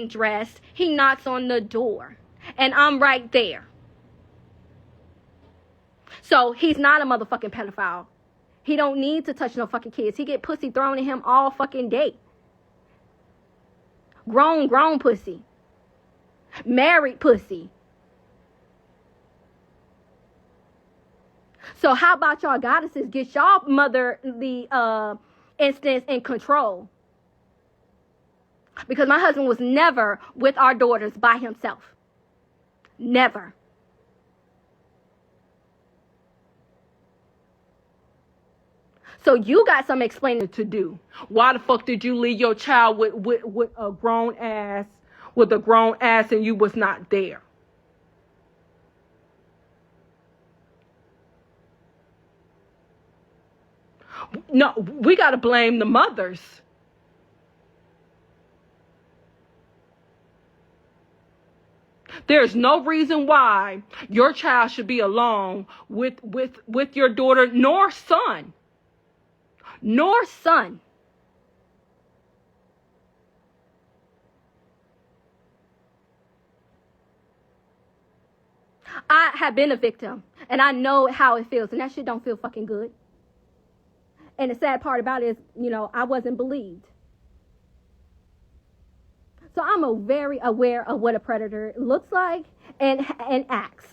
dressed, he knocks on the door, and I'm right there. So he's not a motherfucking pedophile. He don't need to touch no fucking kids. He get pussy thrown at him all fucking day. Grown pussy. Married pussy. So how about y'all goddesses get y'all motherly instance in control? Because my husband was never with our daughters by himself. Never. So you got some explaining to do. Why the fuck did you leave your child with a grown ass, and you was not there? No, we got to blame the mothers. There's no reason why your child should be alone with your daughter nor son. Nor son. I have been a victim, and I know how it feels, and that shit don't feel fucking good. And the sad part about it is, I wasn't believed. So I'm very aware of what a predator looks like and acts.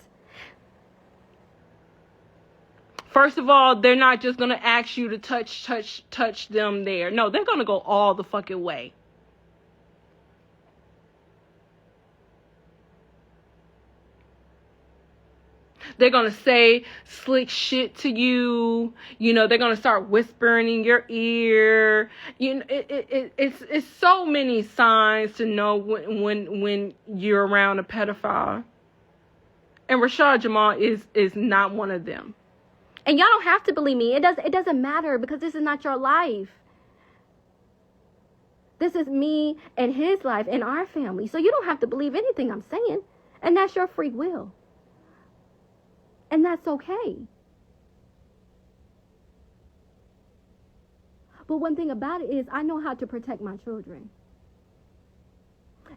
First of all, they're not just going to ask you to touch them there. No, they're going to go all the fucking way. They're going to say slick shit to you. They're going to start whispering in your ear. It's so many signs to know when you're around a pedophile. And Rashad Jamal is not one of them. And y'all don't have to believe me. It doesn't matter, because this is not your life. This is me and his life and our family. So you don't have to believe anything I'm saying. And that's your free will. And that's okay. But one thing about it is I know how to protect my children.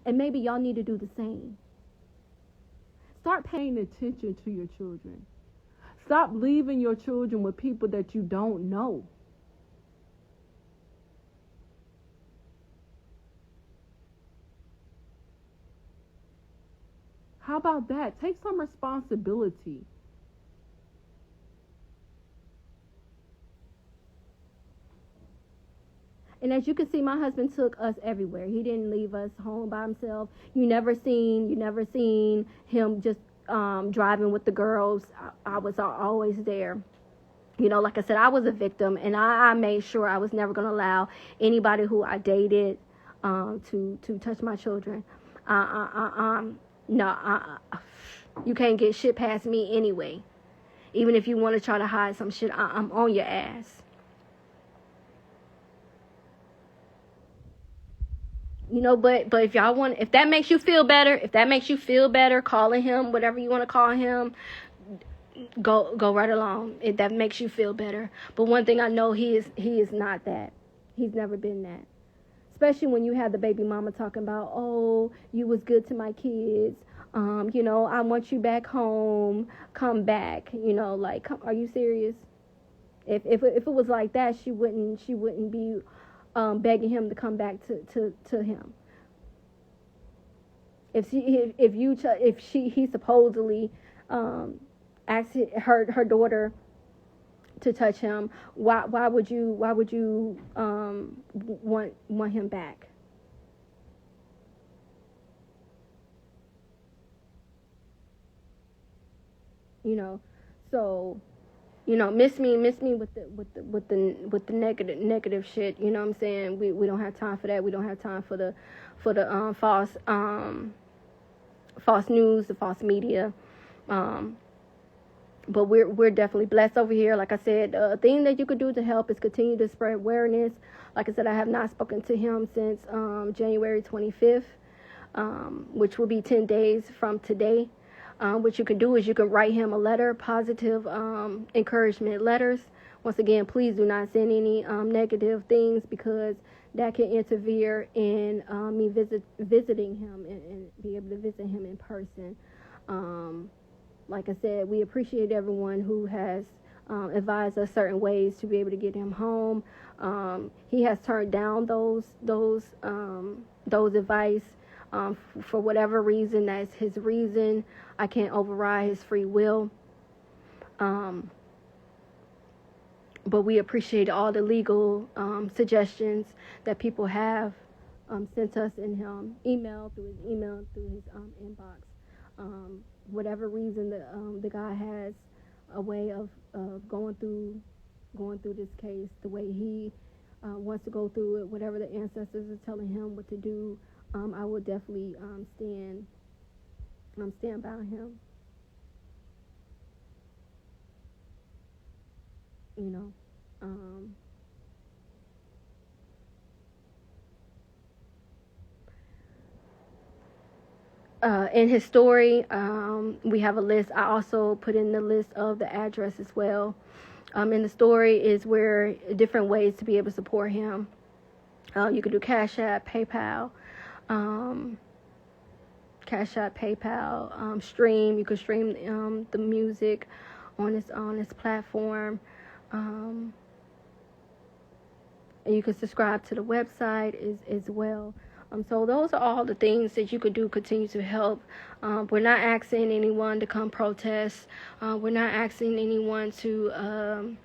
And maybe y'all need to do the same. Start paying attention to your children. Stop leaving your children with people that you don't know. How about that? Take some responsibility. And as you can see, my husband took us everywhere. He didn't leave us home by himself. You never seen him just driving with the girls. I was always there. Like I said, I was a victim, and I made sure I was never going to allow anybody who I dated to touch my children. You can't get shit past me anyway. Even if you want to try to hide some shit, I'm on your ass. But if y'all want, if that makes you feel better, calling him, whatever you want to call him, go right along. If that makes you feel better. But one thing I know, he is not that. He's never been that. Especially when you have the baby mama talking about, oh, you was good to my kids. I want you back home. Come back. Are you serious? If it was like that, she wouldn't be begging him to come back to him. He supposedly asked her daughter to touch him, why would you want him back? So miss me with the negative shit. You know what I'm saying? We don't have time for that. We don't have time for the false news, the false media. But we're definitely blessed over here. Like I said, the thing that you could do to help is continue to spread awareness. Like I said, I have not spoken to him since January 25th, which will be 10 days from today. What you can do is you can write him a letter, positive encouragement letters. Once again, please do not send any negative things, because that can interfere in me visiting him and be able to visit him in person. Like I said, we appreciate everyone who has advised us certain ways to be able to get him home. He has turned down those advice for whatever reason. That's his reason. I can't override his free will. But we appreciate all the legal suggestions that people have sent us in his email, through his inbox. Whatever reason the guy has a way of going through this case, the way he wants to go through it, whatever the ancestors are telling him what to do, I will definitely stand by him. You know. In his story, we have a list. I also put in the list of the address as well. In the story is where different ways to be able to support him. You could do Cash App, PayPal, stream. You could stream the music on this platform. And you can subscribe to the website as well. So those are all the things that you could do, continue to help. We're not asking anyone to come protest. We're not asking anyone to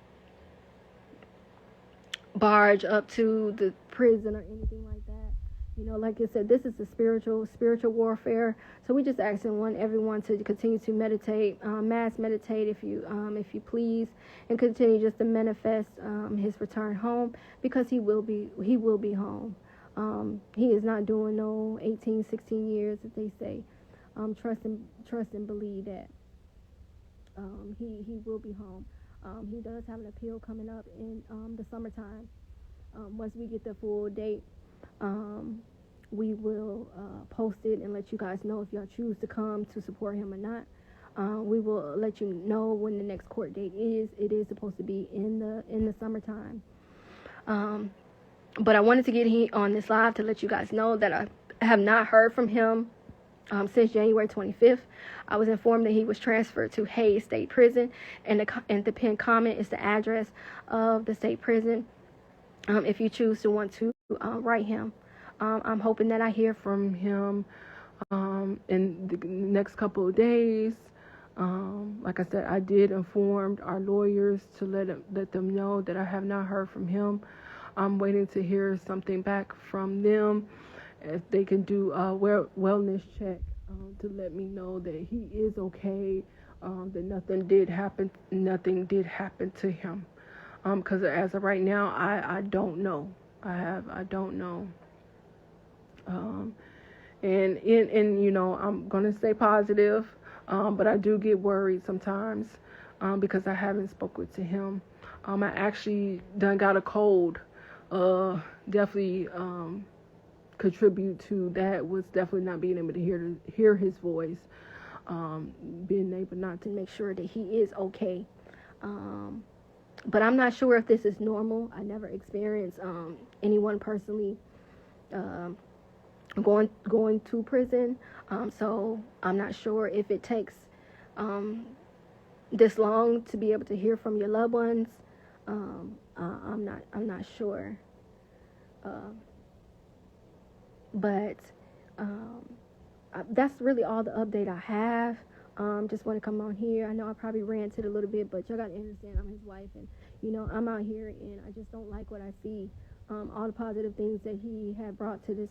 barge up to the prison or anything like that. You know, like I said, this is a spiritual warfare. So we just asking everyone to continue to meditate, mass meditate if you please, and continue just to manifest his return home, because he will be home. He is not doing no 18, 16 years, as they say. Trust and believe that he will be home. He does have an appeal coming up in the summertime. Once we get the full date, we will post it and let you guys know if y'all choose to come to support him or not. We will let you know when the next court date is. It is supposed to be in the summertime. But I wanted to get on this live to let you guys know that I have not heard from him since January 25th. I was informed that he was transferred to Hayes State Prison, and the pinned comment is the address of the state prison. If you choose to want to write him, I'm hoping that I hear from him in the next couple of days. Like I said, I did inform our lawyers to let them know that I have not heard from him. I'm waiting to hear something back from them, if they can do a wellness check to let me know that he is okay, that nothing did happen to him. Because as of right now, I don't know. I don't know. And you know, I'm gonna stay positive, but I do get worried sometimes because I haven't spoken to him. I actually done got a cold. Definitely contribute to that was definitely not being able to hear his voice, being able not to make sure that he is okay. But I'm not sure if this is normal. I never experienced anyone personally going to prison, so I'm not sure if it takes this long to be able to hear from your loved ones. I'm not sure. But that's really all the update I have. Just want to come on here. I know I probably ranted a little bit, but y'all got to understand I'm his wife, and you know, I'm out here and I just don't like what I see. All the positive things that he had brought to this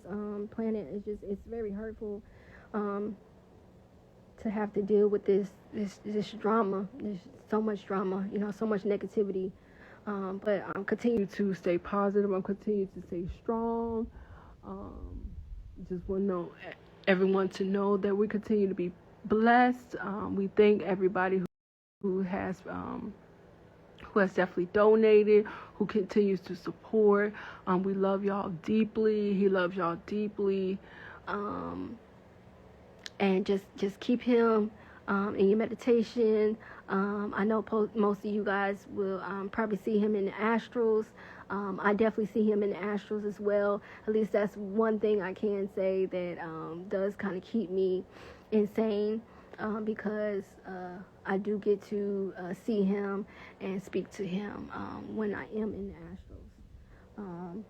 planet it's very hurtful to have to deal with this drama. There's so much drama, you know, so much negativity. But I'm continue to stay positive. I'm continue to stay strong. Just want everyone to know that we continue to be blessed. We thank everybody who has definitely donated, who continues to support. We love y'all deeply. He loves y'all deeply. And just keep him in your meditation. I know most of you guys will probably see him in the astrals. I definitely see him in the astrals as well. At least that's one thing I can say that does kind of keep me insane, because I do get to see him and speak to him when I am in the astrals.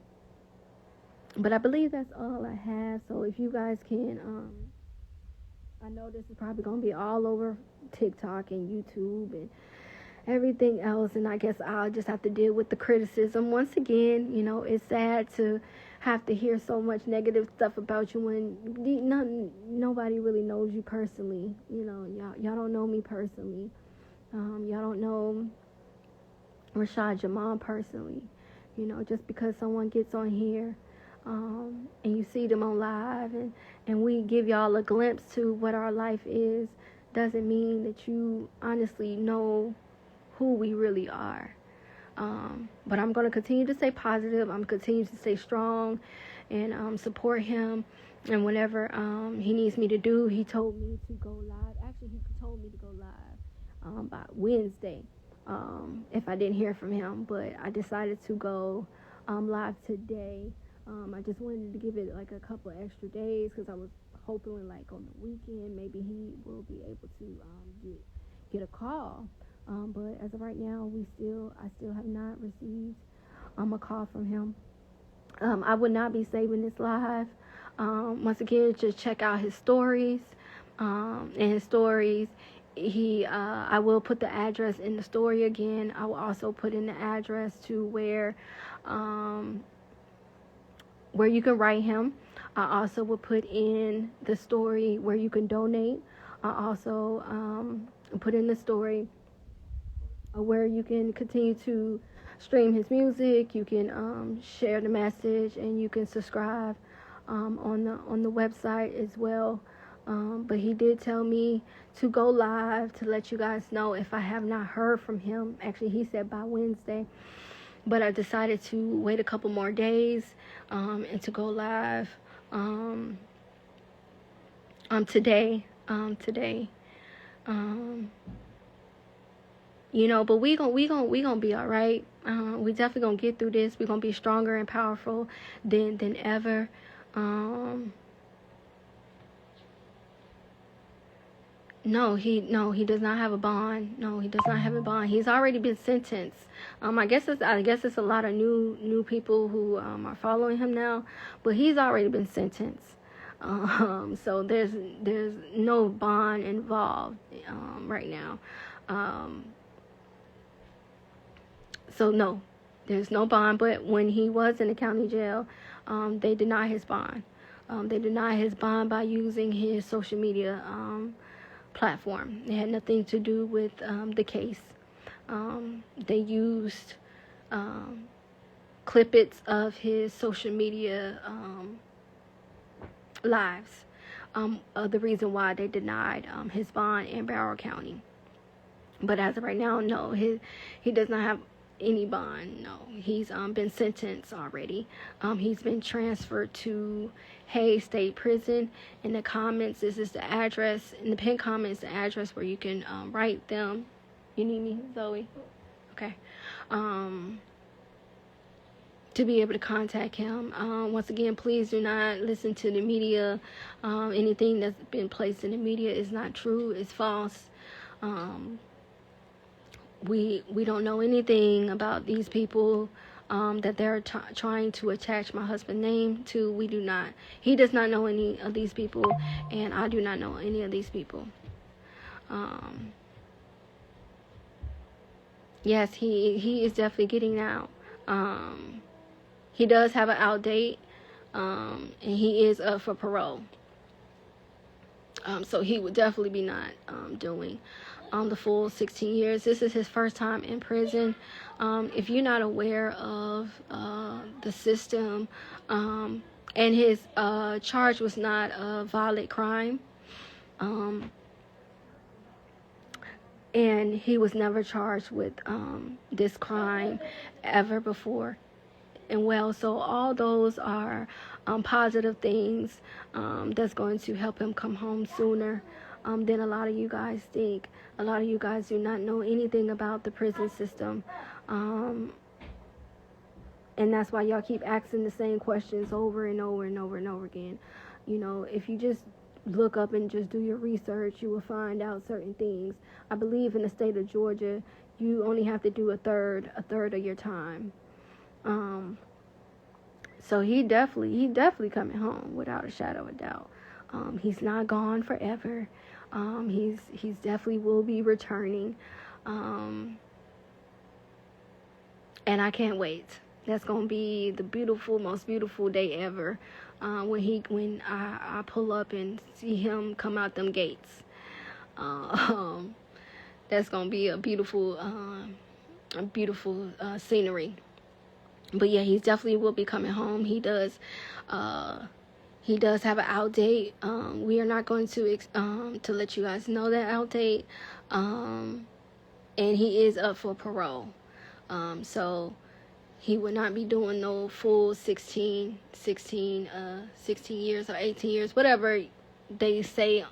But I believe that's all I have. So if you guys can, I know this is probably going to be all over TikTok and YouTube and everything else, and I guess I'll just have to deal with the criticism. Once again, it's sad to have to hear so much negative stuff about you when nobody really knows you personally. Y'all don't know me personally. Y'all don't know Rashad Jamal personally. Just because someone gets on here, and you see them on live, and we give y'all a glimpse to what our life is, doesn't mean that you honestly know who we really are. But I'm going to continue to stay positive. I'm going to continue to stay strong and support him. And whatever he needs me to do, he told me to go live. Actually, he told me to go live by Wednesday if I didn't hear from him. But I decided to go live today. I just wanted to give it like a couple extra days because I was hoping like on the weekend maybe he will be able to get a call. But as of right now, I still have not received a call from him. I would not be saving this live. Once again, just check out his stories. In his stories, I will put the address in the story again. I will also put in the address to where you can write him. I also will put in the story where you can donate. I also put in the story where you can continue to stream his music. You can share the message, and you can subscribe on the website as well. But he did tell me to go live to let you guys know if I have not heard from him. Actually, he said by Wednesday, but I decided to wait a couple more days and to go live today. But we gonna be all right. We definitely gonna get through this. We gonna be stronger and powerful than ever. No, he does not have a bond. No, he does not have a bond. He's already been sentenced. I guess it's a lot of new people who are following him now, but he's already been sentenced. So there's no bond involved right now. So no, there's no bond. But when he was in the county jail, they denied his bond. They denied his bond by using his social media platform. It had nothing to do with the case. They used clippets of his social media lives. The reason why they denied his bond in Broward County. But as of right now, no, he does not have any bond. No, he's been sentenced already. He's been transferred to Hayes State Prison. In the comments, this is the address. In the pinned comments, the address where you can write them. You need me, Zoe? Okay. To be able to contact him. Once again, please do not listen to the media. Anything that's been placed in the media is not true. It's false. We don't know anything about these people that they're trying to attach my husband's name to. We do not. He does not know any of these people, and I do not know any of these people. Yes, he is definitely getting out. He does have an out date, and he is up for parole. So he would definitely be not doing the full 16 years. This is his first time in prison. If you're not aware of the system, and his charge was not a violent crime, and he was never charged with this crime ever before. And well, so all those are positive things that's going to help him come home sooner. than a lot of you guys think. A lot of you guys do not know anything about the prison system. And that's why y'all keep asking the same questions over and over and over and over again. You know, if you just look up and just do your research, you will find out certain things. I believe in the state of Georgia, you only have to do a third of your time. So he definitely coming home without a shadow of a doubt. He's not gone forever. He's definitely will be returning. And I can't wait. That's gonna be the most beautiful day ever. When I pull up and see him come out them gates. That's gonna be a beautiful scenery. But yeah, he definitely will be coming home. He does have an out date. We are not going to let you guys know that out date. And he is up for parole. So he would not be doing no full 16 years or 18 years, whatever they say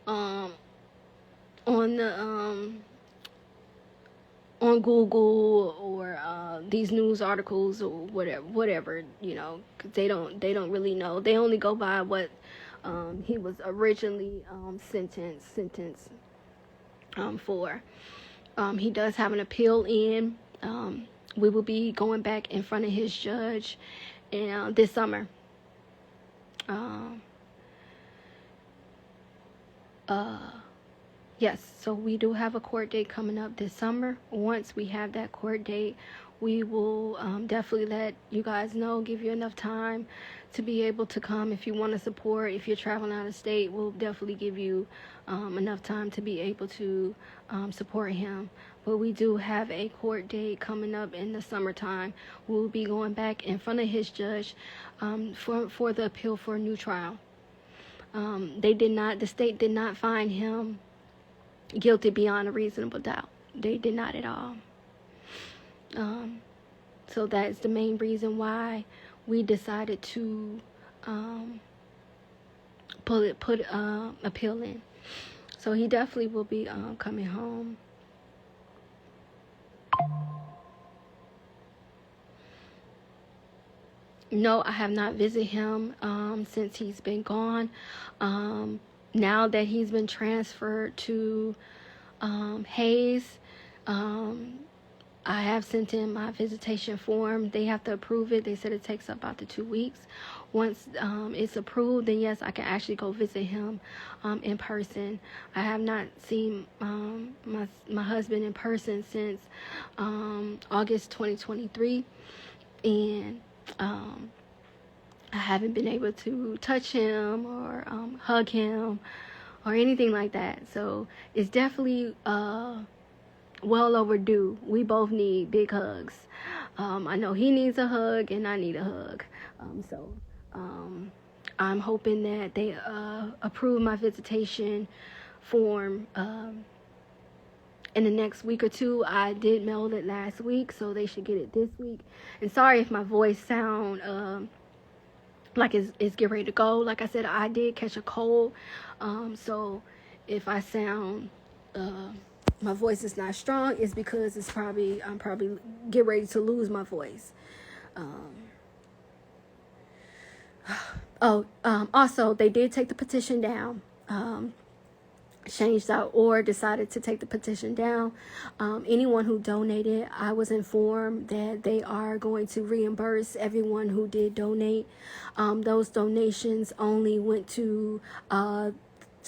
on the on Google or these news articles or whatever, you know, 'cause they don't really know. They only go by what he was originally sentenced for. He does have an appeal in. We will be going back in front of his judge this summer. Yes, so we do have a court date coming up this summer. Once we have that court date, we will definitely let you guys know, give you enough time to be able to come. If you want to support, if you're traveling out of state, we'll definitely give you enough time to be able to support him. But we do have a court date coming up in the summertime. We'll be going back in front of his judge for the appeal for a new trial. The state did not find him guilty beyond a reasonable doubt. They did not at all. So that's the main reason why we decided to put appeal in. So he definitely will be coming home. No, I have not visited him since he's been gone. Now that he's been transferred to Hayes, I have sent in my visitation form. They have to approve it. They said it takes about 2 weeks. Once it's approved, then yes, I can actually go visit him in person. I have not seen my husband in person since August 2023, and I haven't been able to touch him or hug him or anything like that. So it's definitely well overdue. We both need big hugs. I know he needs a hug and I need a hug. So I'm hoping that they approve my visitation form in the next week or two. I did mail it last week, so they should get it this week. And sorry if my voice sound like it's getting ready to go. Like I said, I did catch a cold, so if I sound my voice is not strong, it's because I'm probably get ready to lose my voice. Also, they did take the petition down. Change.org decided to take the petition down. Anyone who donated, I was informed that they are going to reimburse everyone who did donate. Those donations only went to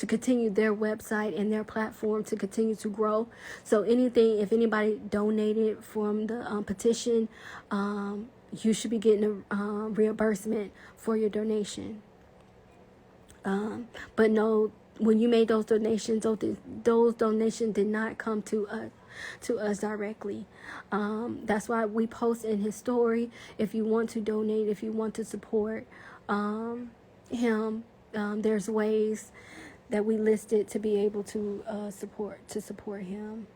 continue their website and their platform to continue to grow. So if anybody donated from the petition, you should be getting a reimbursement for your donation. But no, when you made those donations, those donations did not come to us directly. That's why we post in his story. If you want to donate, if you want to support him, there's ways that we listed to be able to support him.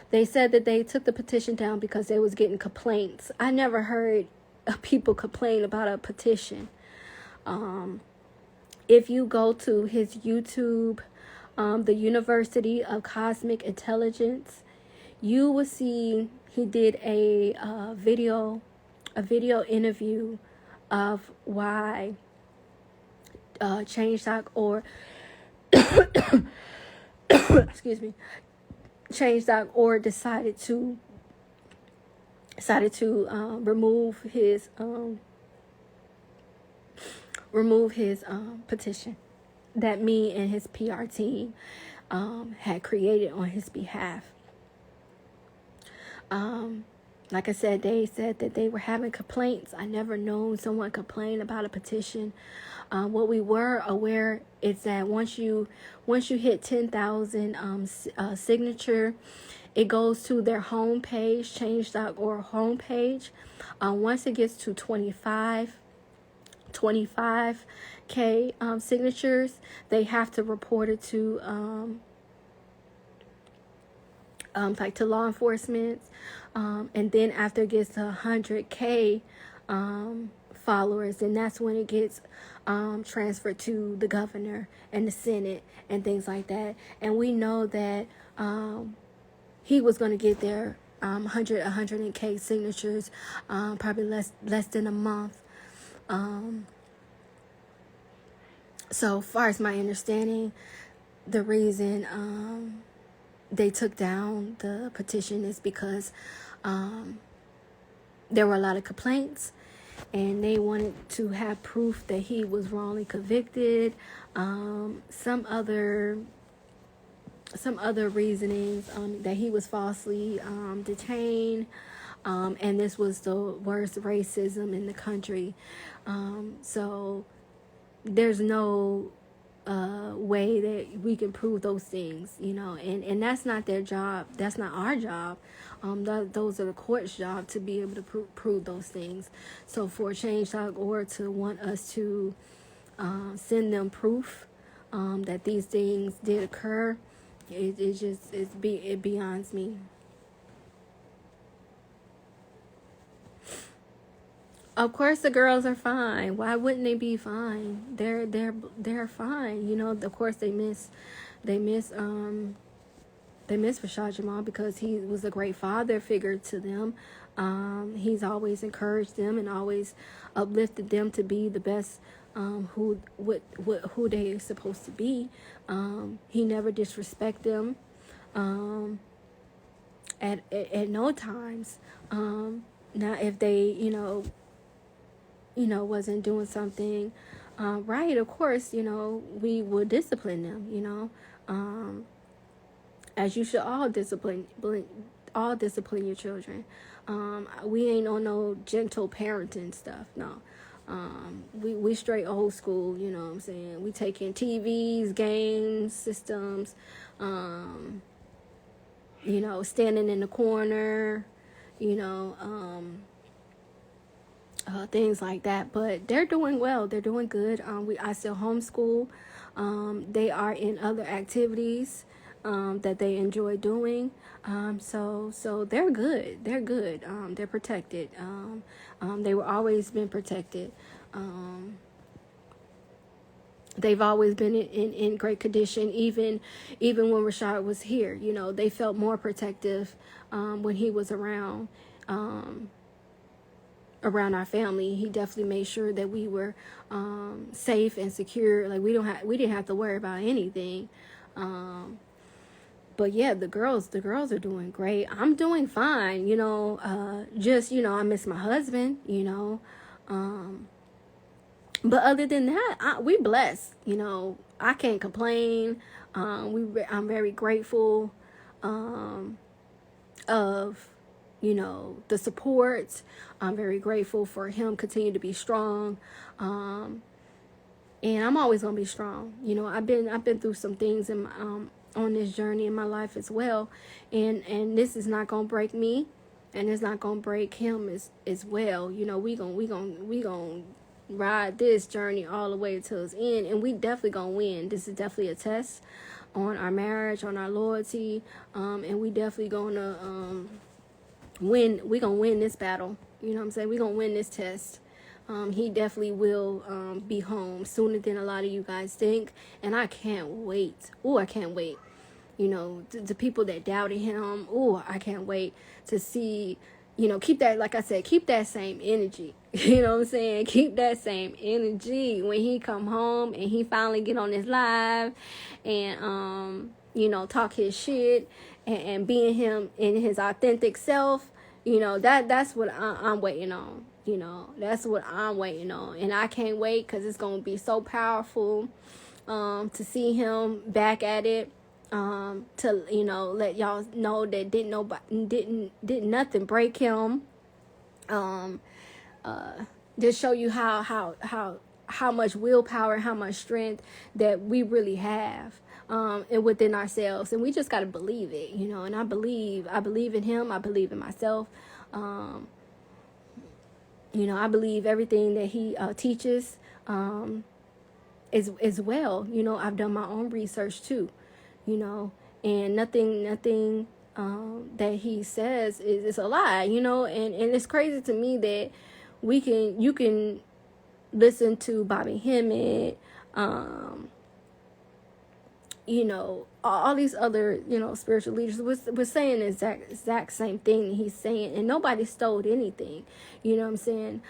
They said that they took the petition down because they was getting complaints. I never heard people complain about a petition. if you go to his YouTube, the University of Cosmic Intelligence, you will see he did a video interview of why Change.org excuse me, Change.org decided to remove his petition that me and his PR team had created on his behalf. Like I said, they said that they were having complaints. I never known someone complain about a petition. What we were aware is that once you hit 10,000 signature, it goes to their homepage, change.org homepage. Once it gets to 25K signatures, they have to report it to like to law enforcement, and then after it gets to 100K followers, and that's when it gets transferred to the governor and the Senate and things like that. And we know that he was going to get there 100K signatures, probably less than a month. So far as my understanding, the reason they took down the petition is because there were a lot of complaints, and they wanted to have proof that he was wrongly convicted. Some other reasonings, that he was falsely detained, and this was the worst racism in the country. So there's no way that we can prove those things, and that's not their job. That's not our job. Those are the court's job to be able to prove those things. So for Change.org to want us to send them proof that these things did occur, it beyonds me. Of course, the girls are fine. Why wouldn't they be fine? They're fine. Of course they miss Rashad Jamal because he was a great father figure to them. He's always encouraged them and always uplifted them to be the best who they are supposed to be. He never disrespect them at no times. Now if they wasn't doing something right, of course, we would discipline them, as you should all discipline your children. We ain't on no gentle parenting stuff, no. We straight old school, you know what I'm saying? We take in TVs, games, systems, standing in the corner, things like that. But they're doing well. They're doing good. I still homeschool. They are in other activities that they enjoy doing. So they're good. They're good. They're protected. They were always been protected. They've always been in great condition. Even when Rashad was here, they felt more protective when he was around our family. He definitely made sure that we were safe and secure. Like we didn't have to worry about anything. But yeah, the girls are doing great. I'm doing fine, just, I miss my husband, but other than that, we blessed, I can't complain. I'm very grateful, of, the support. I'm very grateful for him continue to be strong. And I'm always going to be strong. I've been through some things in my, on this journey in my life as well, and this is not gonna break me, and it's not gonna break him as well. We gonna ride this journey all the way to its end, and we definitely gonna win. This is definitely a test on our marriage, on our loyalty, and we definitely gonna win. We gonna win this battle. You know what I'm saying? We gonna win this test. He definitely will be home sooner than a lot of you guys think. And I can't wait. Oh, I can't wait. You know, the people that doubted him, oh, I can't wait to see, you know, keep that, like I said, keep that same energy. You know what I'm saying? Keep that same energy when he come home and he finally get on his live and, you know, talk his shit and being him in his authentic self. You know, that's what I'm waiting on. You know, that's what I'm waiting on. And I can't wait because it's going to be so powerful to see him back at it. To, you know, let y'all know that didn't nothing break him. Just show you how much willpower, how much strength that we really have. And within ourselves, and we just got to believe it, you know. And I believe in him. I believe in myself. You know, I believe everything that he teaches is well. You know, I've done my own research too, you know, and nothing that he says is a lie, you know. And it's crazy to me that you can listen to Bobby Hemmett, you know, all these other, you know, spiritual leaders was saying the exact same thing he's saying, and nobody stole anything. You know what I'm saying?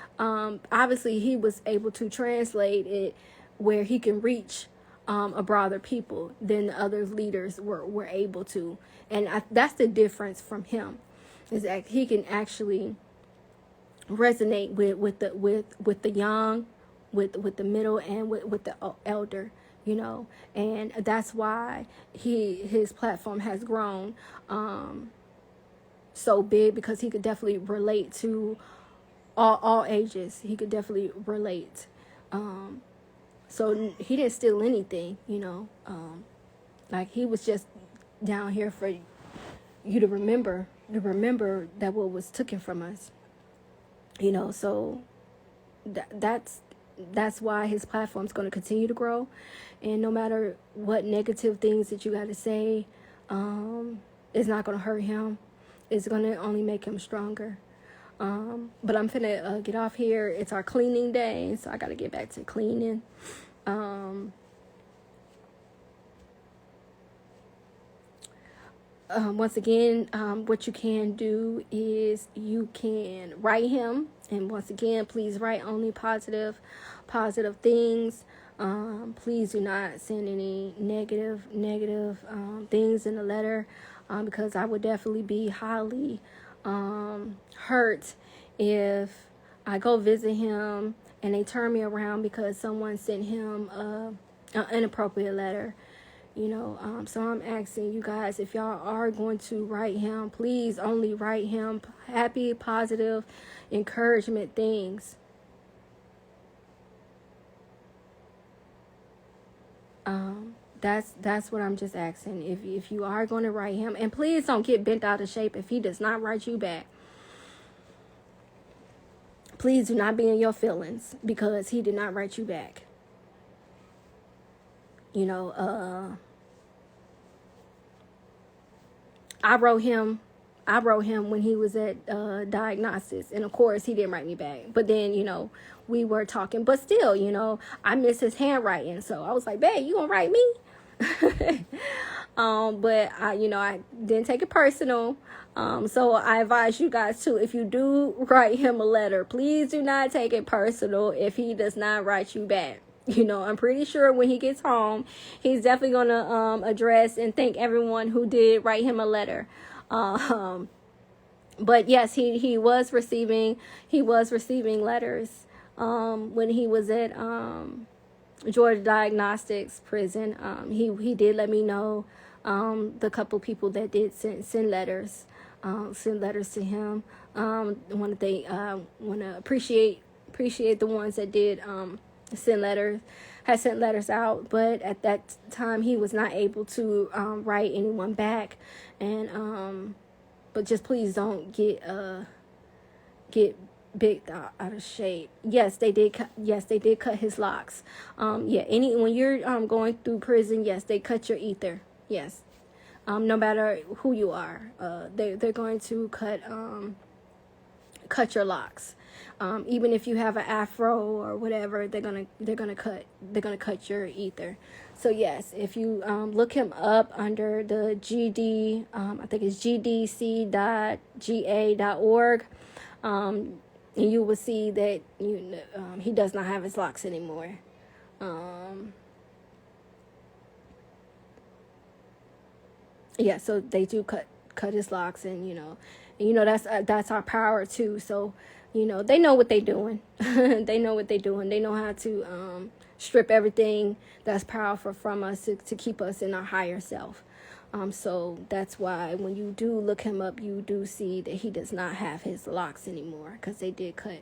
Obviously he was able to translate it where he can reach a broader people than the other leaders were able to. And that's the difference from him, is that he can actually resonate with the young, with the middle, and with the elder, you know. And that's why his platform has grown so big, because he could definitely relate to all ages. He could definitely relate. So he didn't steal anything, you know. Like, he was just down here for you to remember that what was taken from us, you know. So that's why his platform's going to continue to grow. And no matter what negative things that you got to say, it's not going to hurt him. It's going to only make him stronger. But I'm finna get off here. It's our cleaning day, so I got to get back to cleaning. Once again, what you can do is you can write him. And once again, please write only positive things. Please do not send any negative things in the letter, because I would definitely be highly hurt if I go visit him and they turn me around because someone sent him an inappropriate letter. You know, so I'm asking you guys, if y'all are going to write him, please only write him happy, positive, encouragement things. That's what I'm just asking. If you are going to write him, and please don't get bent out of shape if he does not write you back. Please do not be in your feelings because he did not write you back. You know, I wrote him when he was at diagnostics, and of course he didn't write me back. But then, you know, we were talking, but still, you know, I miss his handwriting, so I was like, babe, you gonna write me? But I didn't take it personal. So I advise you guys too, if you do write him a letter, please do not take it personal if he does not write you back. You know, I'm pretty sure when he gets home, he's definitely gonna address and thank everyone who did write him a letter. But yes, he was receiving letters when he was at Georgia Diagnostics prison. He did let me know the couple people that did send letters to him. Want to appreciate the ones that did sent letters out, but at that time he was not able to write anyone back. And but just please don't get big out of shape. Yes, they did cut his locks. When you're going through prison, yes, they cut your ether. Yes. No matter who you are, they're going to cut your locks. Even if you have an afro or whatever, they're gonna cut your ether. So yes, if you look him up under the GD, I think it's gdc.ga.org, and you will see that he does not have his locks anymore. Yeah, so they do cut his locks, and that's our power too. So they know what they're doing. They know what they're doing. They know how to strip everything that's powerful from us to keep us in our higher self. So that's why when you do look him up, you do see that he does not have his locks anymore, because they did cut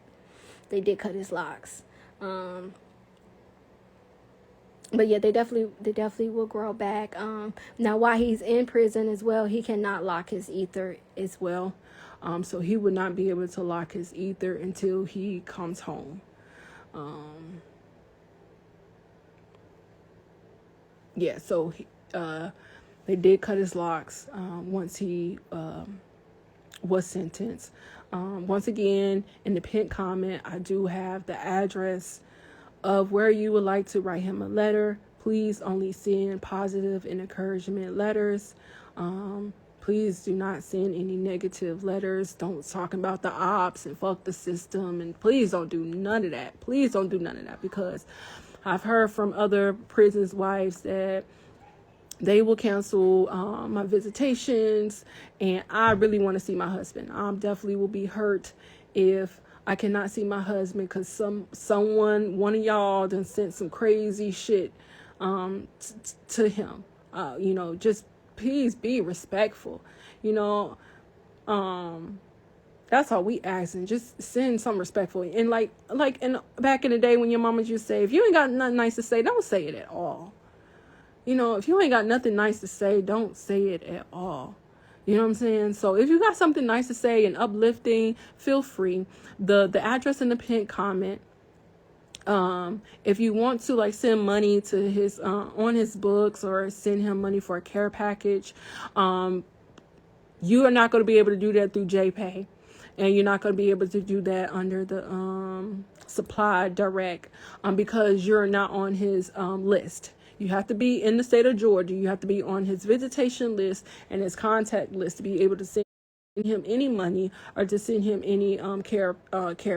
his locks. But yeah, they definitely will grow back. Now while he's in prison as well, he cannot lock his ether as well. So he would not be able to lock his ether until he comes home. Yeah, so they did cut his locks once he was sentenced. Once again, in the pinned comment, I do have the address of where you would like to write him a letter. Please only send positive and encouragement letters. Please do not send any negative letters. Don't talk about the ops and fuck the system. And please don't do none of that. Please don't do none of that, because I've heard from other prisoners' wives that they will cancel my visitations, and I really want to see my husband. I definitely will be hurt if I cannot see my husband, because one of y'all done sent some crazy shit to him. Just please be respectful. That's all we asking. Just send some respectful. And like back in the day when your mama used to say, if you ain't got nothing nice to say, don't say it at all. If you ain't got nothing nice to say, don't say it at all. You know what I'm saying? So if you got something nice to say and uplifting, feel free. The address in the pinned comment. If you want to send money to his on his books, or send him money for a care package, you are not going to be able to do that through JPay, and you're not going to be able to do that under the Supply Direct, because you're not on his list. You have to be in the state of Georgia. You have to be on his visitation list and his contact list to be able to send him any money or to send him any care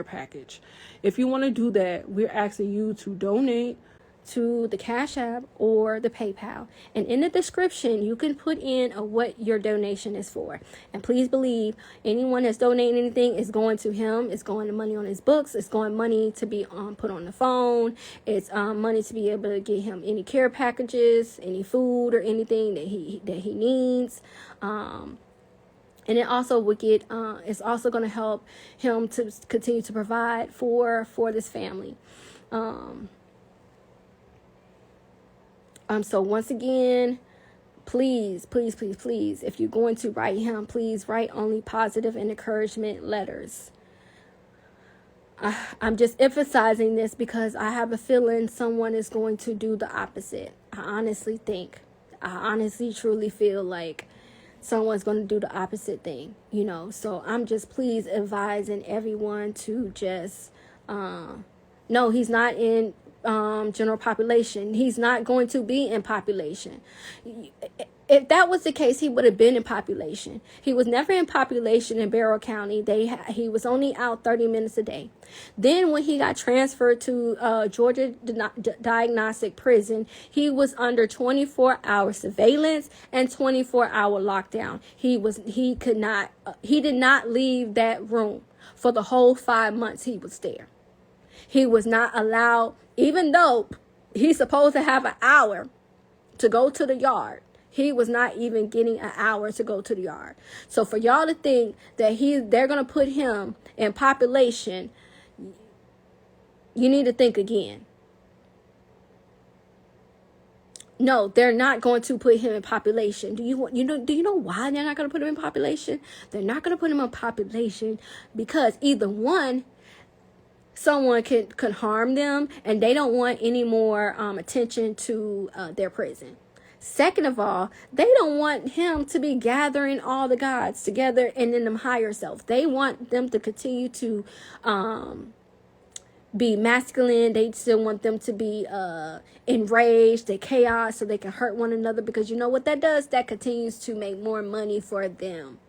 package. If you want to do that, we're asking you to donate to the Cash App or the PayPal, and in the description you can put in what your donation is for. And please believe, anyone that's donating anything is going to him. It's going to money on his books. It's going money to be put on the phone. It's money to be able to get him any care packages, any food or anything that he needs. And it also would get it's also going to help him to continue to provide for this family. So once again, please, if you're going to write him, please write only positive and encouragement letters. I'm just emphasizing this because I have a feeling someone is going to do the opposite. I honestly truly feel like someone's going to do the opposite thing, So I'm just please advising everyone to just, no, he's not in general population. He's not going to be in population. If that was the case, he would have been in population. He was never in population in Barrow County. He was only out 30 minutes a day. Then when he got transferred to Georgia Diagnostic Prison, he was under 24-hour surveillance and 24-hour lockdown. He did not leave that room for the whole 5 months he was there. He was not allowed, even though he's supposed to have an hour to go to the yard. He was not even getting an hour to go to the yard. So for y'all to think that they're going to put him in population, you need to think again. No, they're not going to put him in population. Do you know why they're not going to put him in population? They're not going to put him in population because either one, someone could harm them, and they don't want any more attention to their prison. Second of all, they don't want him to be gathering all the gods together and in them higher self. They want them to continue to be masculine. They still want them to be enraged, they chaos, so they can hurt one another, because you know what that does? That continues to make more money for them.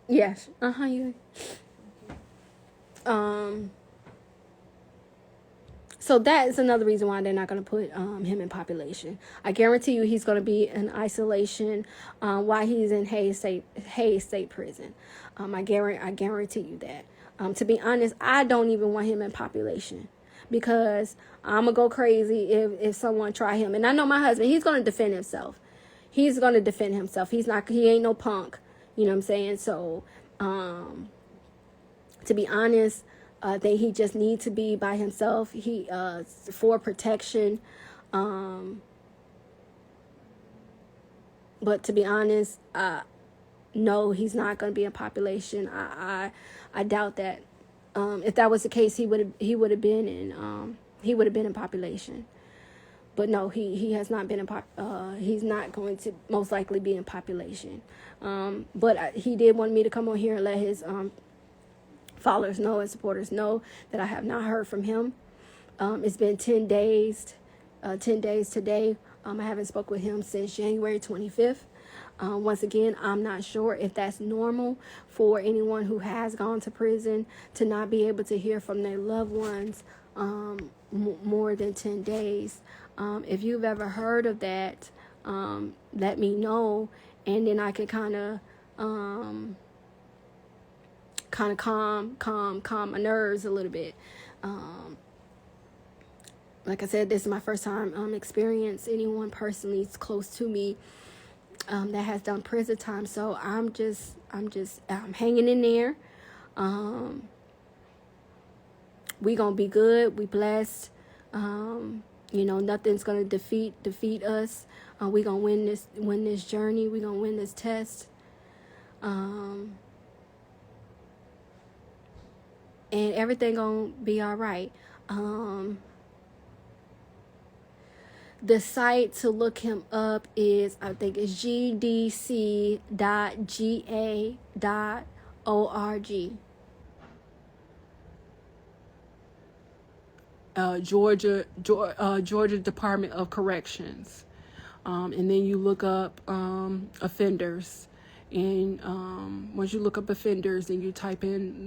Yes. You. So that is another reason why they're not going to put him in population. I guarantee you he's going to be in isolation while he's in Hayes State Prison. I guarantee you that. To be honest, I don't even want him in population, because I'm going to go crazy if someone try him. And I know my husband, he's going to defend himself. He ain't no punk. You know what I'm saying? So, to be honest, that he just needs to be by himself. He for protection. But to be honest, no, he's not going to be in population. I doubt that. If that was the case, he would have been in population. But no, he has not been he's not going to most likely be in population. But he did want me to come on here and let his followers know and supporters know that I have not heard from him. It's been 10 days. 10 days today. I haven't spoke with him since January 25th. Once again, I'm not sure if that's normal for anyone who has gone to prison to not be able to hear from their loved ones more than 10 days. If you've ever heard of that, let me know, and then I can kind of calm my nerves a little bit. Like I said, this is my first time experience anyone personally close to me that has done prison time. So I'm hanging in there. We gonna be good. We blessed. Nothing's gonna defeat us. We gonna win this journey. We gonna win this test. And everything gonna be all right. The site to look him up is, I think it's gdc.ga.org. Georgia Department of Corrections. And then you look up offenders. And once you look up offenders, then you type in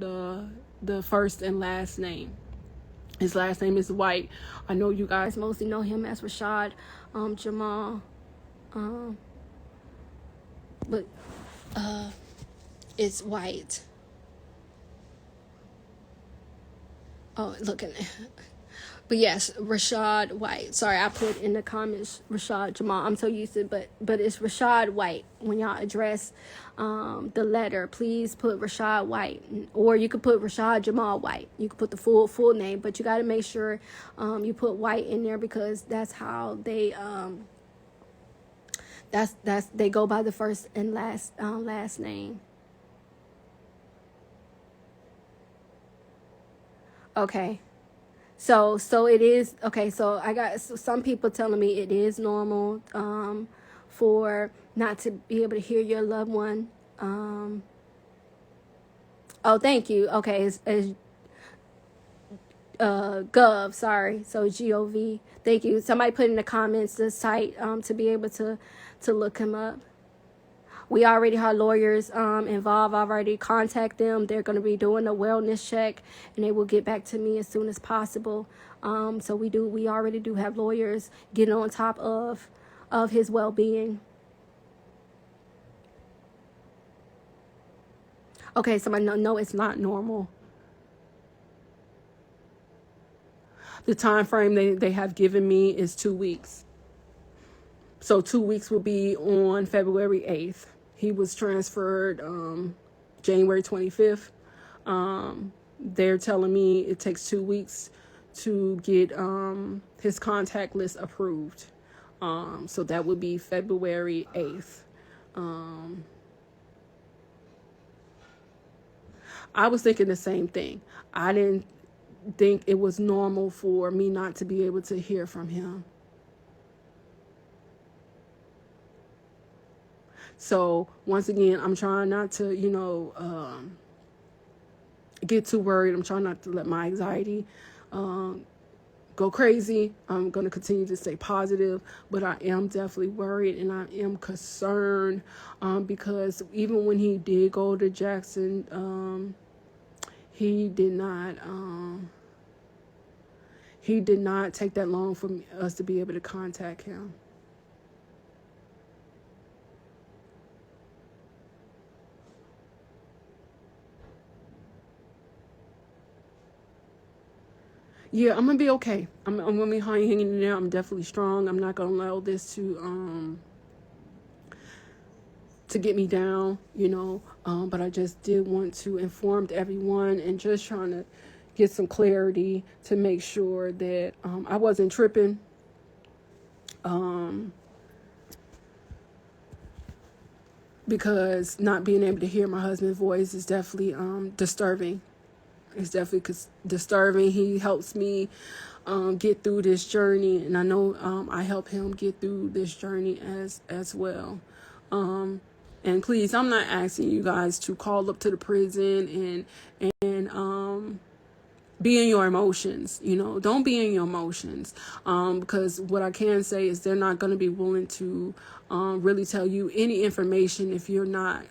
the first and last name. His last name is White. I know you guys Mostly know him as Rashad Jamal. But it's White. Oh, look at it. But yes, Rashad White. Sorry, I put in the comments Rashad Jamal. I'm so used to it, but it's Rashad White. When y'all address the letter, please put Rashad White, or you could put Rashad Jamal White. You could put the full name, but you got to make sure you put White in there, because that's how they they go by the first and last name. Okay. So it is okay. So I got some people telling me it is normal for not to be able to hear your loved one. Oh, thank you. Okay, it's Gov. Sorry, so GOV. Thank you. Somebody put in the comments the site to be able to look him up. We already have lawyers involved. I've already contacted them. They're going to be doing a wellness check, and they will get back to me as soon as possible. So we already do have lawyers getting on top of his well-being. Okay, somebody no, it's not normal. The time frame they have given me is 2 weeks. So 2 weeks will be on February 8th. He was transferred January 25th. They're telling me it takes 2 weeks to get his contact list approved. So that would be February 8th. I was thinking the same thing. I didn't think it was normal for me not to be able to hear from him. So once again, I'm trying not to, get too worried. I'm trying not to let my anxiety go crazy. I'm going to continue to stay positive, but I am definitely worried and I am concerned because even when he did go to Jackson, he did not take that long for us to be able to contact him. Yeah, I'm gonna be okay. I'm gonna be hanging in there. I'm definitely strong. I'm not gonna allow this to get me down, But I just did want to inform everyone and just trying to get some clarity to make sure that I wasn't tripping. Because not being able to hear my husband's voice is definitely disturbing. It's definitely disturbing. He helps me get through this journey, and I know I help him get through this journey as well. And please, I'm not asking you guys to call up to the prison and be in your emotions. Don't be in your emotions, because what I can say is they're not going to be willing to really tell you any information if you're not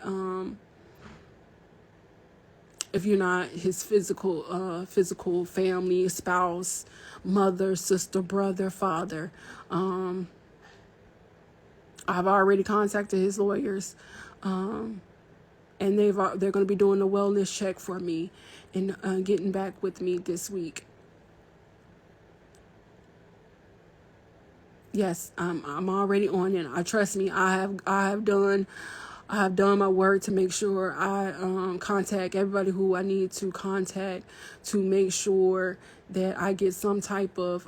his physical family, spouse, mother, sister, brother, father. I've already contacted his lawyers, and they're going to be doing a wellness check for me and getting back with me this week. Yes, I'm already on it. Trust me. I have done my work to make sure I contact everybody who I need to contact to make sure that I get some type of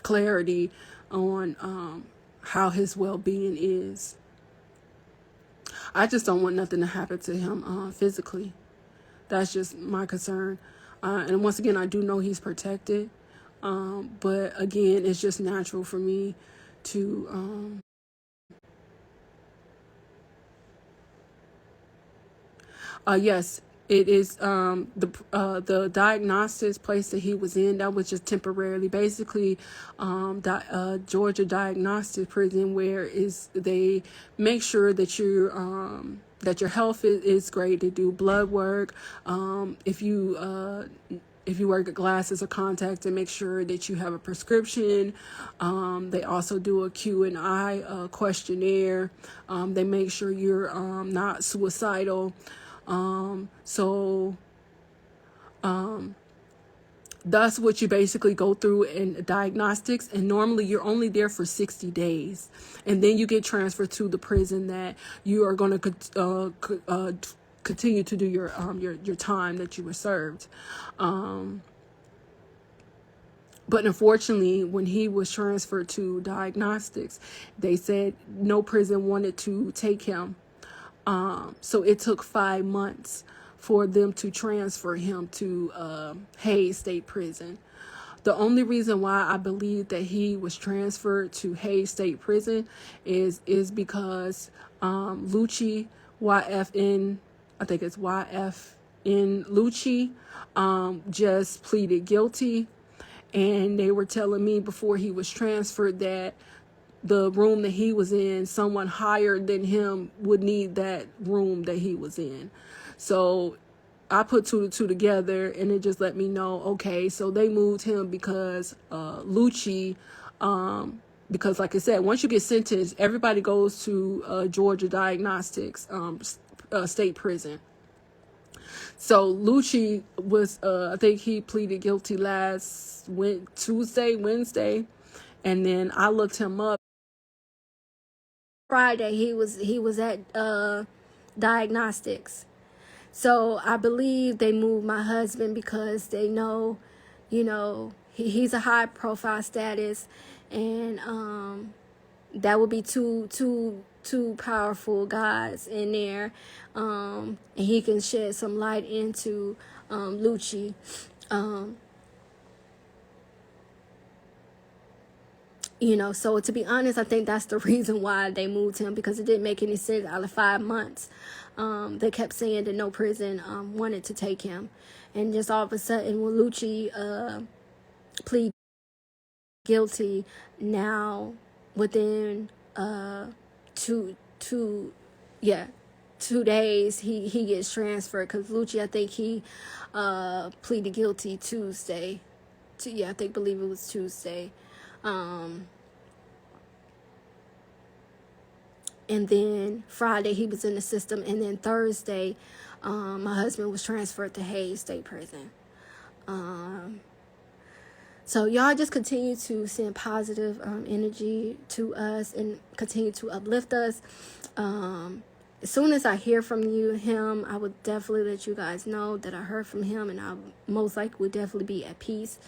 clarity on how his well-being is. I just don't want nothing to happen to him physically. That's just my concern. And once again, I do know he's protected. But again, it's just natural for me to yes, it is the diagnostics place that he was in. That was just temporarily, basically, Georgia Diagnostic Prison, where they make sure that that your health is great. They do blood work. If you wear glasses or contacts, and make sure that you have a prescription. They also do a Q&I questionnaire. They make sure you're not suicidal. So that's what you basically go through in diagnostics. And normally you're only there for 60 days. And then you get transferred to the prison that you are going to continue to do your time that you were served. But unfortunately, when he was transferred to diagnostics, they said no prison wanted to take him. So it took 5 months for them to transfer him to Hayes State Prison. The only reason why I believe that he was transferred to Hayes State Prison is because Lucci, YFN, I think it's YFN Lucci, just pleaded guilty. And they were telling me before he was transferred that the room that he was in, someone higher than him would need that room that he was in. So I put 2 to 2 together, and it just let me know, okay, so they moved him because Lucci, because like I said, once you get sentenced, everybody goes to Georgia Diagnostics State Prison. So Lucci was, I think he pleaded guilty last Wednesday, and then I looked him up. Friday he was at diagnostics. So I believe they moved my husband because they know, he's a high profile status, and that would be two powerful guys in there, and he can shed some light into Lucci. You know, so to be honest, I think that's the reason why they moved him, because it didn't make any sense. Out of 5 months, they kept saying that no prison wanted to take him. And just all of a sudden, when Lucci pleaded guilty, now within 2 days, he gets transferred. Because Lucci, I think he pleaded guilty Tuesday. I believe it was Tuesday. And then Friday he was in the system, and then Thursday my husband was transferred to Hayes State Prison. So y'all just continue to send positive energy to us and continue to uplift us. As soon as I hear from him, I would definitely let you guys know that I heard from him, and I most likely would definitely be at peace.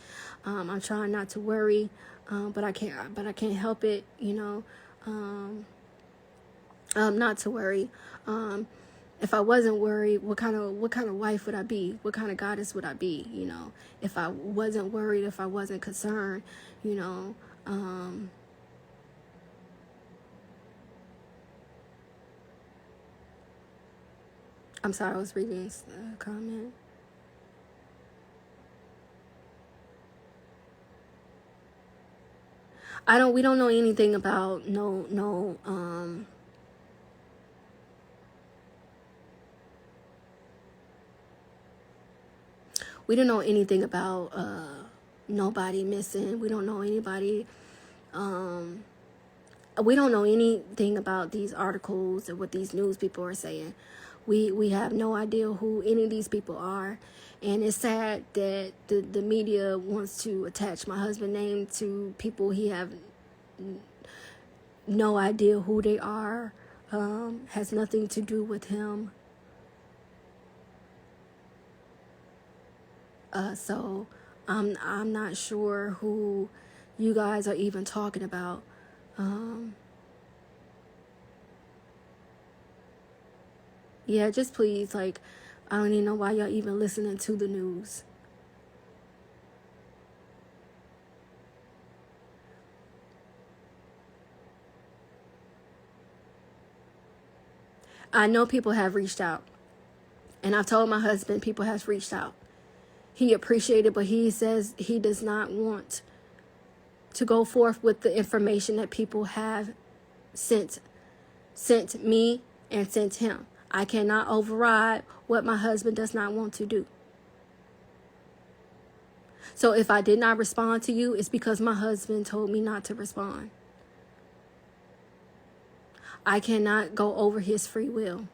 I'm trying not to worry, but I can't help it, you know. Not to worry. If I wasn't worried, what kind of wife would I be? What kind of goddess would I be? You know, if I wasn't worried, if I wasn't concerned, you know. I'm sorry, I was reading a comment. We don't know anything about we don't know anything about nobody missing. We don't know anybody. We don't know anything about these articles or what these news people are saying. We have no idea who any of these people are. And it's sad that the media wants to attach my husband's name to people he have no idea who they are. Has nothing to do with him. So I'm not sure who you guys are even talking about. Yeah, just please, like, I don't even know why y'all even listening to the news. I know people have reached out, and I've told my husband people have reached out. He appreciated, but he says he does not want to go forth with the information that people have sent me and sent him. I cannot override what my husband does not want to do. So if I did not respond to you, it's because my husband told me not to respond. I cannot go over his free will.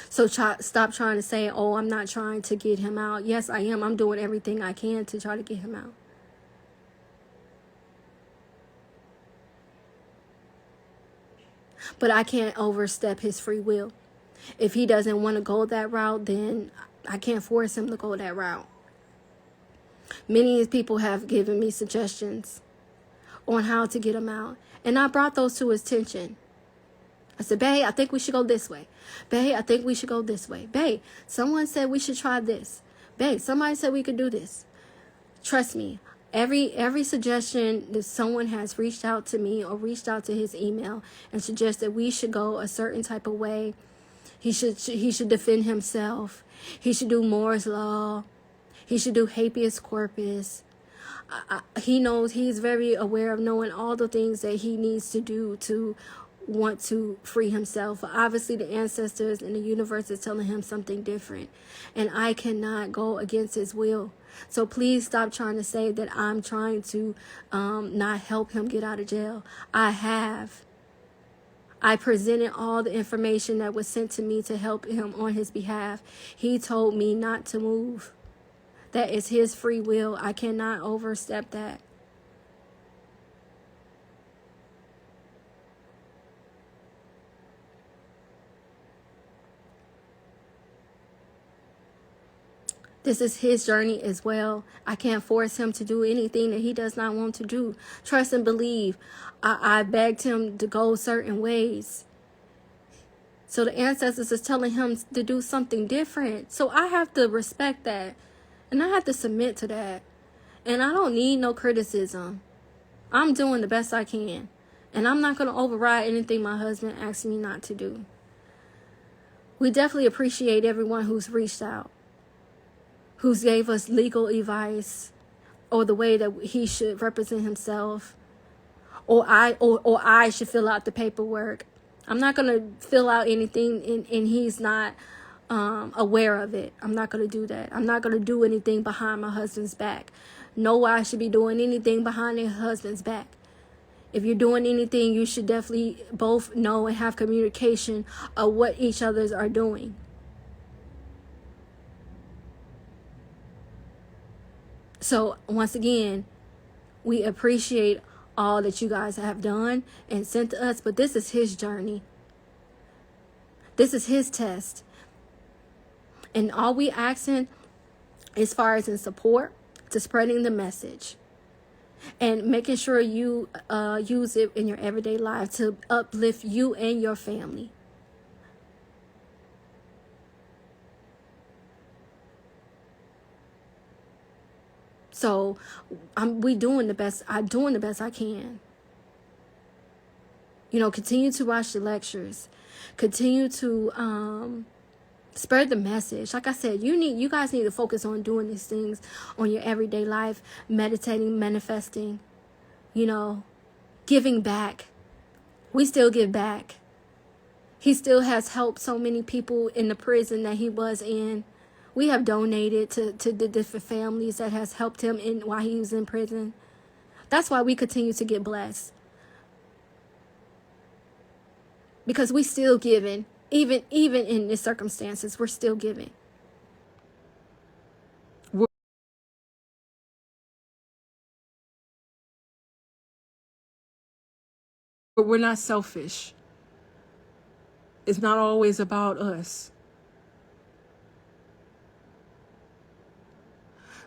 So stop trying to say, oh, I'm not trying to get him out. Yes, I am. I'm doing everything I can to try to get him out. But I can't overstep his free will. If he doesn't want to go that route, then I can't force him to go that route. Many people have given me suggestions on how to get him out. And I brought those to his attention. I said, babe, I think we should go this way. Babe, I think we should go this way. Babe, someone said we should try this. Babe, somebody said we could do this. Trust me, every suggestion that someone has reached out to me or reached out to his email and suggested we should go a certain type of way. He should defend himself. He should do Moore's Law. He should do habeas corpus. He knows, he's very aware of knowing all the things that he needs to do to want to free himself. Obviously, the ancestors and the universe is telling him something different. And I cannot go against his will. So please stop trying to say that I'm trying to not help him get out of jail. I presented all the information that was sent to me to help him on his behalf. He told me not to move. That is his free will. I cannot overstep that. This is his journey as well. I can't force him to do anything that he does not want to do. Trust and believe. I begged him to go certain ways. So the ancestors is telling him to do something different. So I have to respect that. And I have to submit to that. And I don't need no criticism. I'm doing the best I can. And I'm not going to override anything my husband asks me not to do. We definitely appreciate everyone who's reached out, who's gave us legal advice, or the way that he should represent himself, or I should fill out the paperwork. I'm not going to fill out anything and he's not aware of it. I'm not going to do that. I'm not going to do anything behind my husband's back. No wife should be doing anything behind their husband's back. If you're doing anything, you should definitely both know and have communication of what each others are doing. So once again, we appreciate all that you guys have done and sent to us, but this is his journey. This is his test. And all we asking, as far as in support, to spreading the message. And making sure you use it in your everyday life to uplift you and your family. So I'm doing the best I can. You know, continue to watch the lectures. Continue to spread the message. Like I said, you guys need to focus on doing these things on your everyday life, meditating, manifesting, you know, giving back. We still give back. He still has helped so many people in the prison that he was in. We have donated to the different families that has helped him while he was in prison. That's why we continue to get blessed. Because we still giving. Even in the circumstances, we're still giving. We're not selfish. It's not always about us.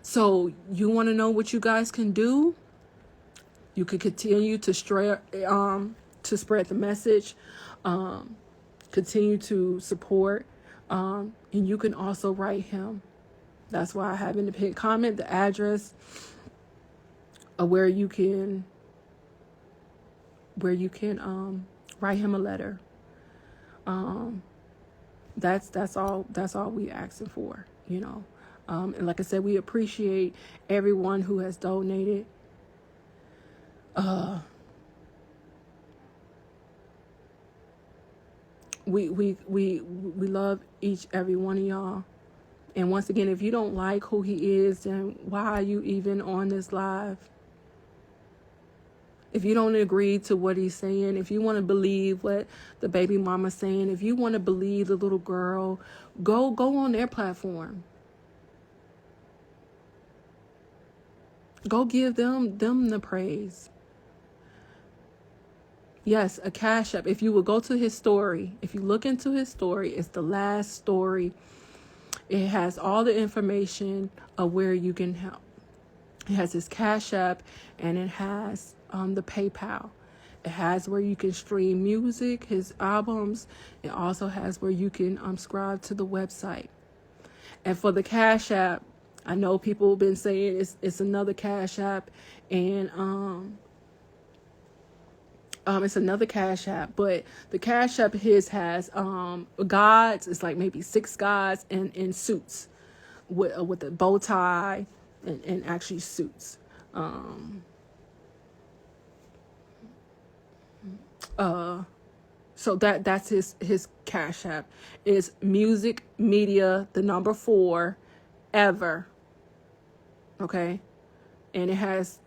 So you want to know what you guys can do? You can continue to spread the message, continue to support, and you can also write him. That's why I have in the pinned comment the address of where you can write him a letter. That's all we asking for, you know. And like I said, we appreciate everyone who has donated. We love every one of y'all. And once again, if you don't like who he is, then why are you even on this live? If you don't agree to what he's saying, if you want to believe what the baby mama's saying, if you want to believe the little girl, go on their platform. Go give them the praise. Yes, a Cash App. If you will go to his story, if you look into his story, it's the last story. It has all the information of where you can help. It has his Cash App and it has the PayPal. It has where you can stream music, his albums. It also has where you can subscribe to the website. And for the Cash App, I know people have been saying it's another Cash App, and it's another Cash App, but the Cash App his has gods. It's like maybe 6 gods in suits with a bow tie and actually suits. So that's his Cash App is music media 4 ever. Okay, and it has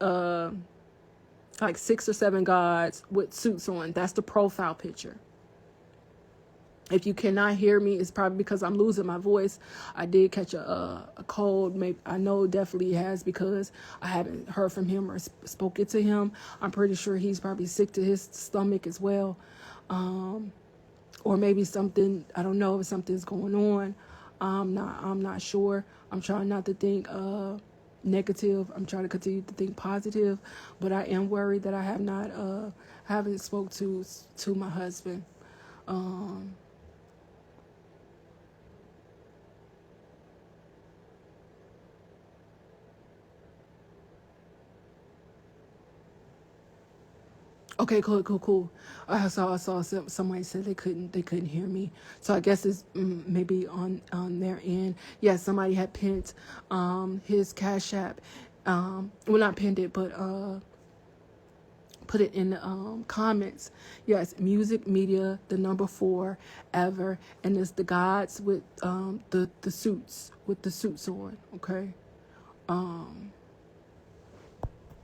like 6 or 7 gods with suits on. That's the profile picture. If you cannot hear me, it's probably because I'm losing my voice. I did catch a cold. Maybe I know definitely it has, because I haven't heard from him or spoken to him. I'm pretty sure he's probably sick to his stomach as well. Or maybe something, I don't know if something's going on. I'm not sure. I'm trying not to think negative. I'm trying to continue to think positive, but I am worried that I haven't spoke to my husband. Okay, cool. I saw somebody said they couldn't hear me. So I guess it's maybe on their end. Yeah, somebody had pinned his Cash App. Well, not pinned it, but put it in the comments. Yes, music media, the number 4 ever, and it's the gods with the suits with the suits on. Okay.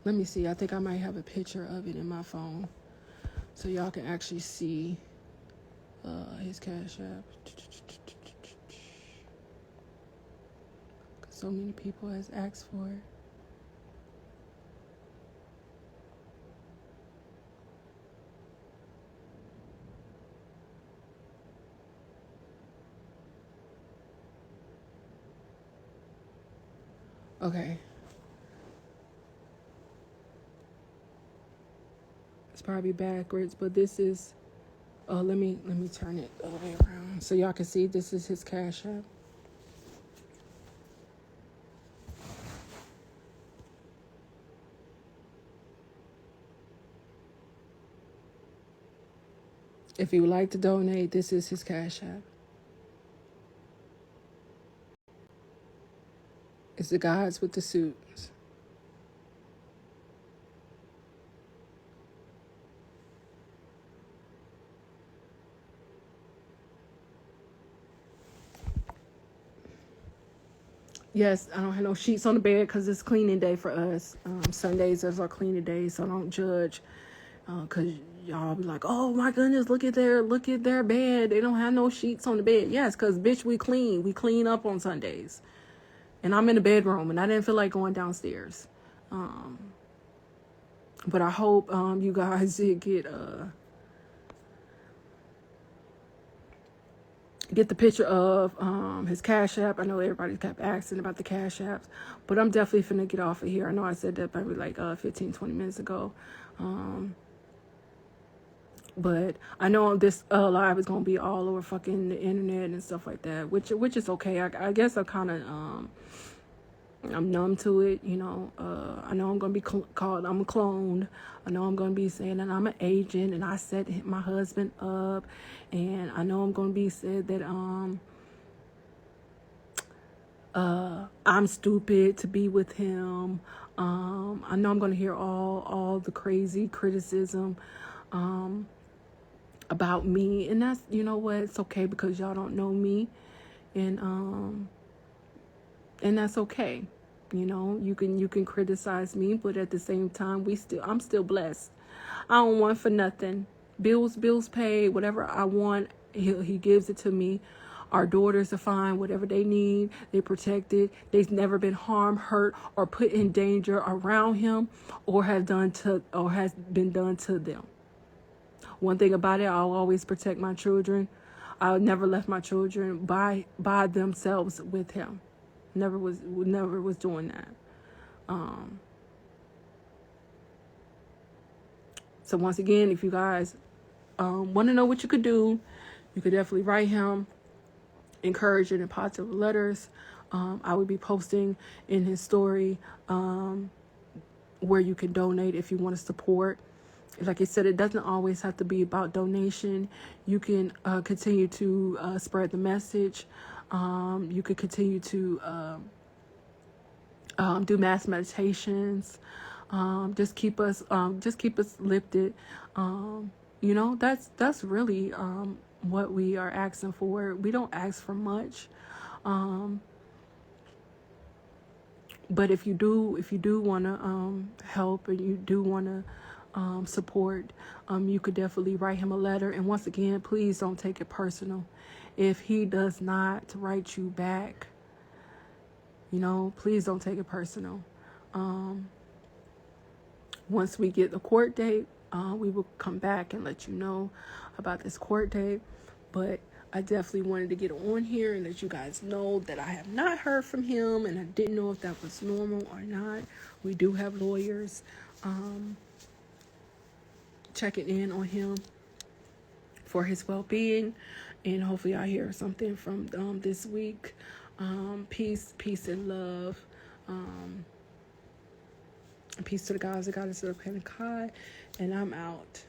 Let me see. I think I might have a picture of it in my phone, so y'all can actually see his Cash App. 'Cause so many people has asked for it. Okay. It's probably backwards, but this is. Oh, let me turn it all the way around so y'all can see. This is his Cash App. If you would like to donate, this is his Cash App. It's the gods with the suits. Yes, I don't have no sheets on the bed because it's cleaning day for us. Sundays is our cleaning day, so don't judge. Because y'all be like, oh my goodness, look at their bed. They don't have no sheets on the bed. Yes, because bitch, we clean. We clean up on Sundays. And I'm in the bedroom, and I didn't feel like going downstairs. But I hope you guys did get the picture of his Cash App. I know everybody kept asking about the Cash Apps, but I'm definitely finna get off of here. I know I said that probably like 15, 20 minutes ago. But I know this live is gonna be all over fucking the internet and stuff like that, which is okay. I guess I'm kind of I'm numb to it, you know. I know I'm gonna be called I'm a clone. I know I'm gonna be saying that I'm an agent and I set my husband up, and I know I'm gonna be said that I'm stupid to be with him. I know I'm gonna hear all the crazy criticism about me, and that's, you know what, it's okay because y'all don't know me, and that's okay. You know, you can criticize me, but at the same time, I'm still blessed. I don't want for nothing. Bills paid, whatever I want, he gives it to me. Our daughters are fine, whatever they need, they protected. They've never been harmed, hurt, or put in danger around him, or has been done to them. One thing about it, I'll always protect my children. I'll never left my children by themselves with him. Never was doing that. So once again, if you guys want to know what you could do, you could definitely write him encouraging and positive letters. I would be posting in his story where you can donate if you want to support. Like I said, it doesn't always have to be about donation. You can continue to spread the message. You could continue to do mass meditations. Just keep us lifted. You know, that's really what we are asking for. We don't ask for much. But if you do want to help, and you do want to support, you could definitely write him a letter. And once again, please don't take it personal. If he does not write you back, you know, please don't take it personal. Once we get the court date, we will come back and let you know about this court date. But I definitely wanted to get on here and let you guys know that I have not heard from him, and I didn't know if that was normal or not. We do have lawyers checking in on him for his well-being, and hopefully I hear something from this week. Peace and love. Peace to the gods, the goddess of the Kai, and I'm out.